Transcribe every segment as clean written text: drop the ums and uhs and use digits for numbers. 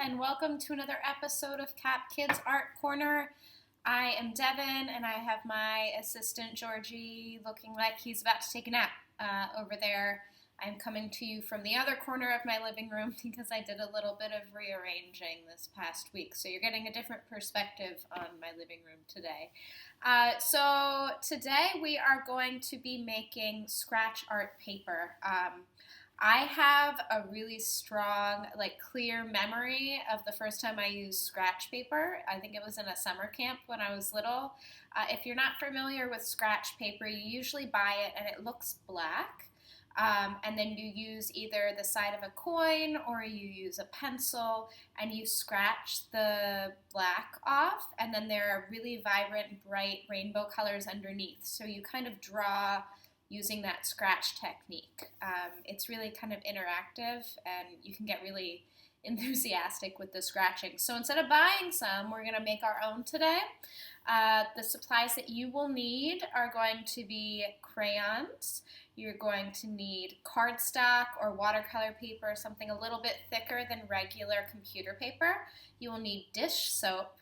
and welcome to another episode of Cap Kids Art Corner. I am Devon, and I have my assistant Georgie looking like he's about to take a nap over there. I'm coming to you from the other corner of my living room because I did a little bit of rearranging this past week, so you're getting a different perspective on my living room today. So today we are going to be making scratch art paper. I have a really strong, clear memory of the first time I used scratch paper. I think it was in a summer camp when I was little. If you're not familiar with scratch paper, you usually buy it and it looks black. And then you use either the side of a coin or you use a pencil and you scratch the black off, and then there are really vibrant, bright rainbow colors underneath. So you kind of draw using that scratch technique. It's really kind of interactive and you can get really enthusiastic with the scratching. So instead of buying some, we're going to make our own today. The supplies that you will need are going to be crayons. You're going to need cardstock or watercolor paper, something a little bit thicker than regular computer paper. You will need dish soap,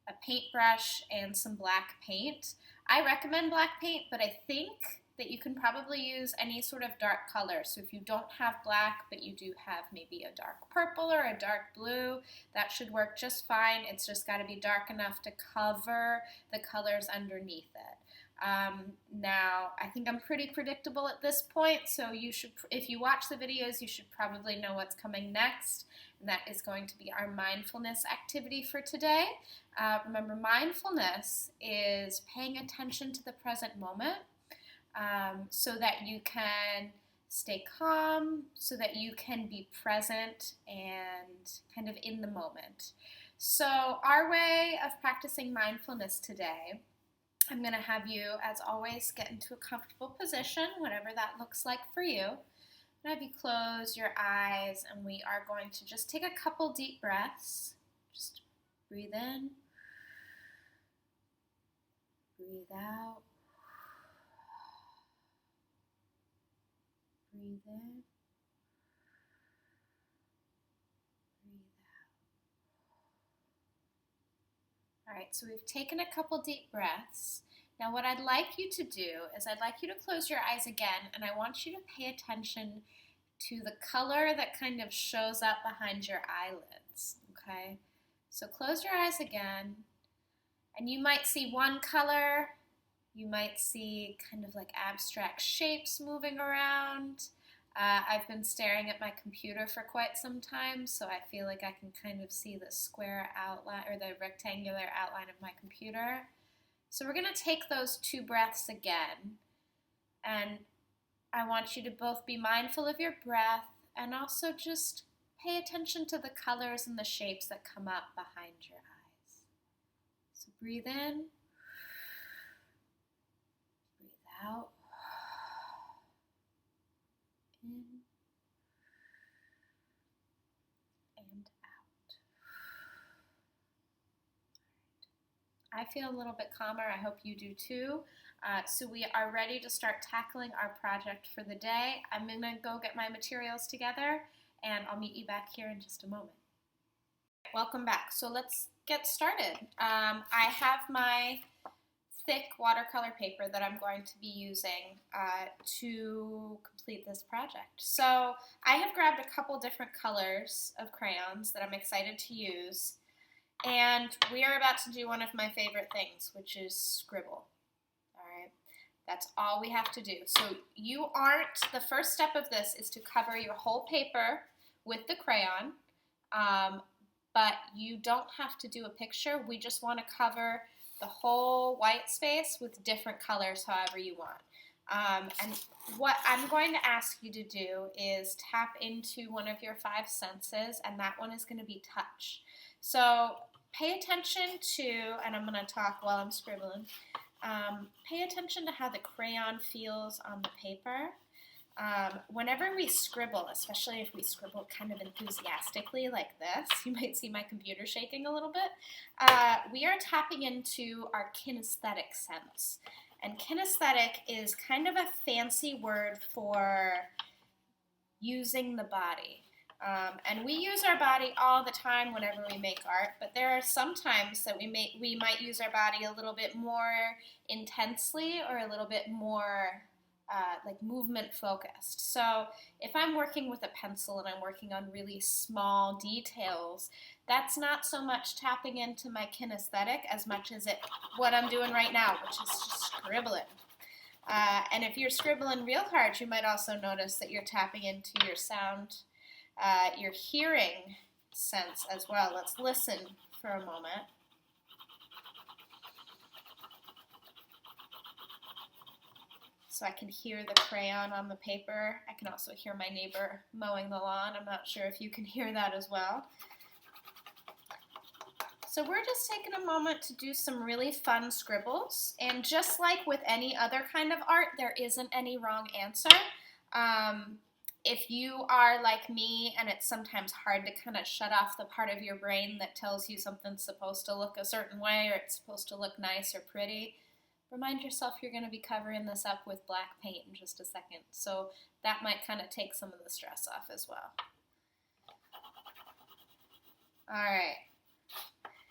a paintbrush, and some black paint. I recommend black paint, but I think that you can probably use any sort of dark color. So if you don't have black, but you do have maybe a dark purple or a dark blue, that should work just fine. It's just got to be dark enough to cover the colors underneath it. Now, I think I'm pretty predictable at this point, so you should, if you watch the videos, you should probably know what's coming next, and that is going to be our mindfulness activity for today. Remember, mindfulness is paying attention to the present moment, so that you can stay calm, so that you can be present and kind of in the moment. So our way of practicing mindfulness today, I'm going to have you, as always, get into a comfortable position, whatever that looks like for you. I'm going to have you close your eyes, and we are going to just take a couple deep breaths. Just breathe in, breathe out. Breathe in, breathe out. All right, so we've taken a couple deep breaths. Now what I'd like you to do is I'd like you to close your eyes again, and I want you to pay attention to the color that kind of shows up behind your eyelids, okay? So close your eyes again, and you might see one color. You might see kind of like abstract shapes moving around. I've been staring at my computer for quite some time, so I feel like I can kind of see the square outline or the rectangular outline of my computer. So we're going to take those two breaths again, and I want you to both be mindful of your breath and also just pay attention to the colors and the shapes that come up behind your eyes. So breathe in. Out, in, and out. I feel a little bit calmer. I hope you do too. So we are ready to start tackling our project for the day. I'm going to go get my materials together, and I'll meet you back here in just a moment. Welcome back. So let's get started. I have my thick watercolor paper that I'm going to be using to complete this project. So I have grabbed a couple different colors of crayons that I'm excited to use, and we are about to do one of my favorite things, which is scribble. All right, that's all we have to do. So the first step of this is to cover your whole paper with the crayon, but you don't have to do a picture. We just want to cover the whole white space with different colors however you want. And what I'm going to ask you to do is tap into one of your five senses, and that one is going to be touch. So pay attention to, and I'm going to talk while I'm scribbling, pay attention to how the crayon feels on the paper. Whenever we scribble, especially if we scribble kind of enthusiastically like this, you might see my computer shaking a little bit, we are tapping into our kinesthetic sense. And kinesthetic is kind of a fancy word for using the body. And we use our body all the time whenever we make art, but there are some times that we might use our body a little bit more intensely or a little bit more like movement focused. So if I'm working with a pencil and I'm working on really small details, that's not so much tapping into my kinesthetic as much as what I'm doing right now, which is just scribbling. And if you're scribbling real hard, you might also notice that you're tapping into your sound, your hearing sense as well. Let's listen for a moment. So I can hear the crayon on the paper. I can also hear my neighbor mowing the lawn. I'm not sure if you can hear that as well. So we're just taking a moment to do some really fun scribbles. And just like with any other kind of art, there isn't any wrong answer. If you are like me and it's sometimes hard to kind of shut off the part of your brain that tells you something's supposed to look a certain way or it's supposed to look nice or pretty, remind yourself you're going to be covering this up with black paint in just a second. So that might kind of take some of the stress off as well. All right.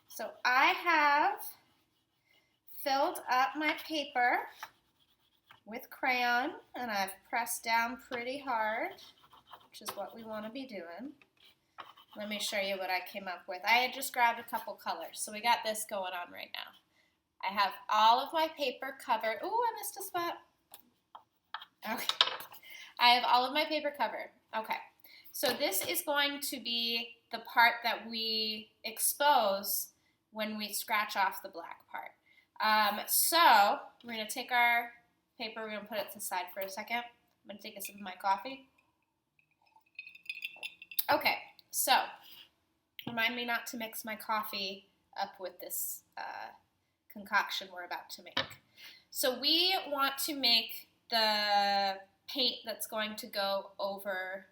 So I have filled up my paper with crayon, and I've pressed down pretty hard, which is what we want to be doing. Let me show you what I came up with. I had just grabbed a couple colors, so we got this going on right now. I have all of my paper covered. Ooh, I missed a spot. Okay. I have all of my paper covered. Okay. So this is going to be the part that we expose when we scratch off the black part. So we're going to take our paper, we're going to put it to the side for a second. I'm going to take a sip of my coffee. Okay, so remind me not to mix my coffee up with this concoction we're about to make. So we want to make the paint that's going to go over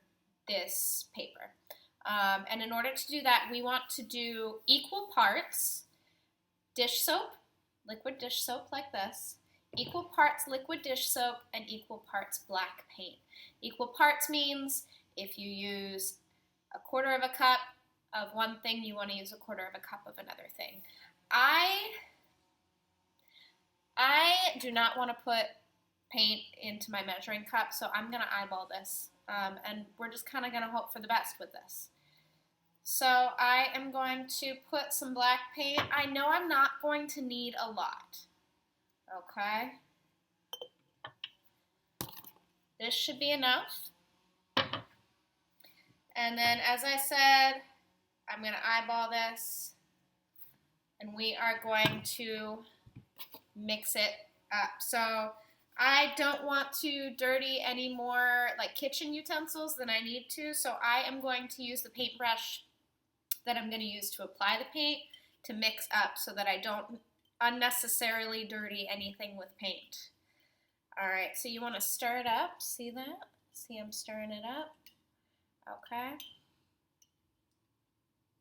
this paper. And in order to do that, we want to do equal parts dish soap, liquid dish soap like this, equal parts liquid dish soap, and equal parts black paint. Equal parts means if you use a quarter of a cup of one thing, you want to use a quarter of a cup of another thing. I do not want to put paint into my measuring cup, so I'm going to eyeball this, and we're just kind of going to hope for the best with this. So I am going to put some black paint. I know I'm not going to need a lot, okay? This should be enough. And then, as I said, I'm going to eyeball this, and we are going to mix it up. So I don't want to dirty any more like kitchen utensils than I need to, so I am going to use the paintbrush that I'm going to use to apply the paint to mix up so that I don't unnecessarily dirty anything with paint. All right, so you want to stir it up. See that? See, I'm stirring it up. Okay.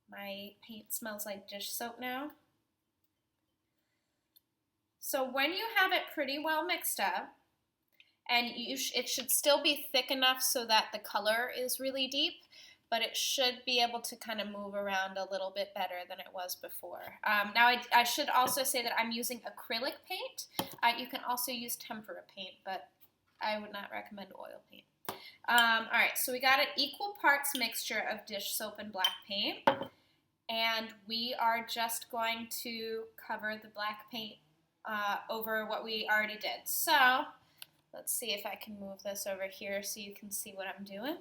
My paint smells like dish soap now. So when you have it pretty well mixed up, and it should still be thick enough so that the color is really deep, but it should be able to kind of move around a little bit better than it was before. Now, I should also say that I'm using acrylic paint. You can also use tempera paint, but I would not recommend oil paint. All right, so we got an equal parts mixture of dish soap and black paint, and we are just going to cover the black paint over what we already did. So let's see if I can move this over here so you can see what I'm doing.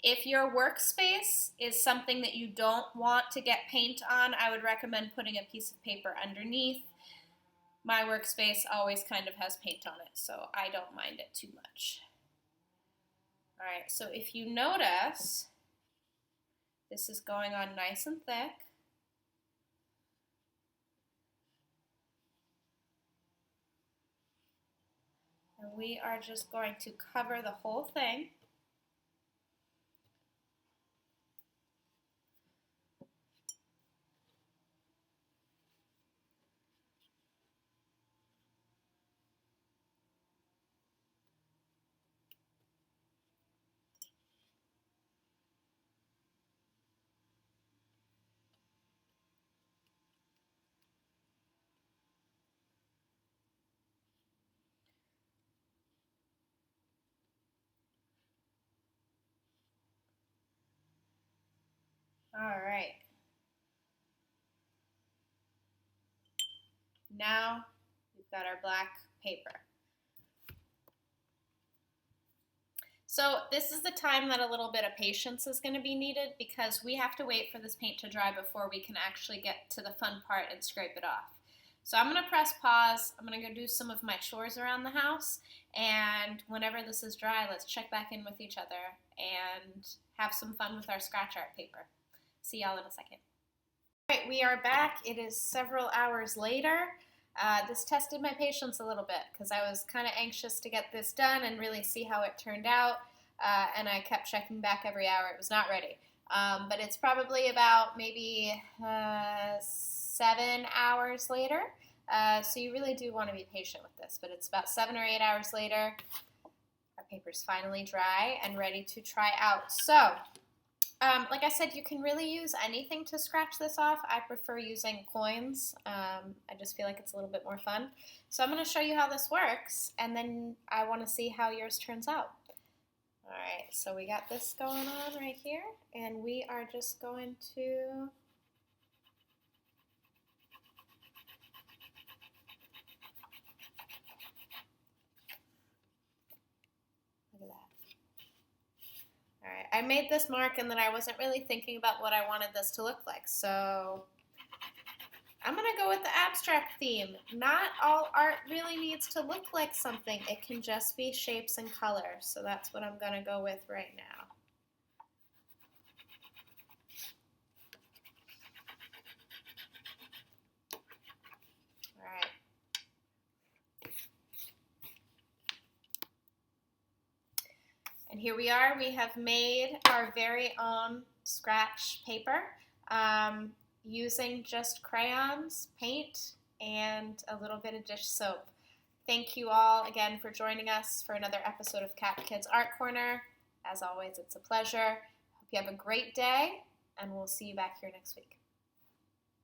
If your workspace is something that you don't want to get paint on, I would recommend putting a piece of paper underneath. My workspace always kind of has paint on it, so I don't mind it too much. All right, so if you notice, this is going on nice and thick. And we are just going to cover the whole thing. All right. Now we've got our black paper. So this is the time that a little bit of patience is going to be needed because we have to wait for this paint to dry before we can actually get to the fun part and scrape it off. So I'm going to press pause. I'm going to go do some of my chores around the house, and whenever this is dry, let's check back in with each other and have some fun with our scratch art paper. See y'all in a second. All right, we are back. It is several hours later. This tested my patience a little bit because I was kind of anxious to get this done and really see how it turned out, and I kept checking back every hour. It was not ready. But it's probably about maybe 7 hours later, so you really do want to be patient with this, but it's about 7 or 8 hours later. Our paper's finally dry and ready to try out. So, like I said, you can really use anything to scratch this off. I prefer using coins. I just feel like it's a little bit more fun. So I'm going to show you how this works, and then I want to see how yours turns out. All right, so we got this going on right here, and we are just going to look at that. All right, I made this mark and then I wasn't really thinking about what I wanted this to look like, so I'm going to go with the abstract theme. Not all art really needs to look like something. It can just be shapes and color, so that's what I'm going to go with right now. All right. And here we are. We have made our very own scratch paper using just crayons, paint, and a little bit of dish soap. Thank you all again for joining us for another episode of Cap Kids Art Corner. As always, it's a pleasure. Hope you have a great day, and we'll see you back here next week.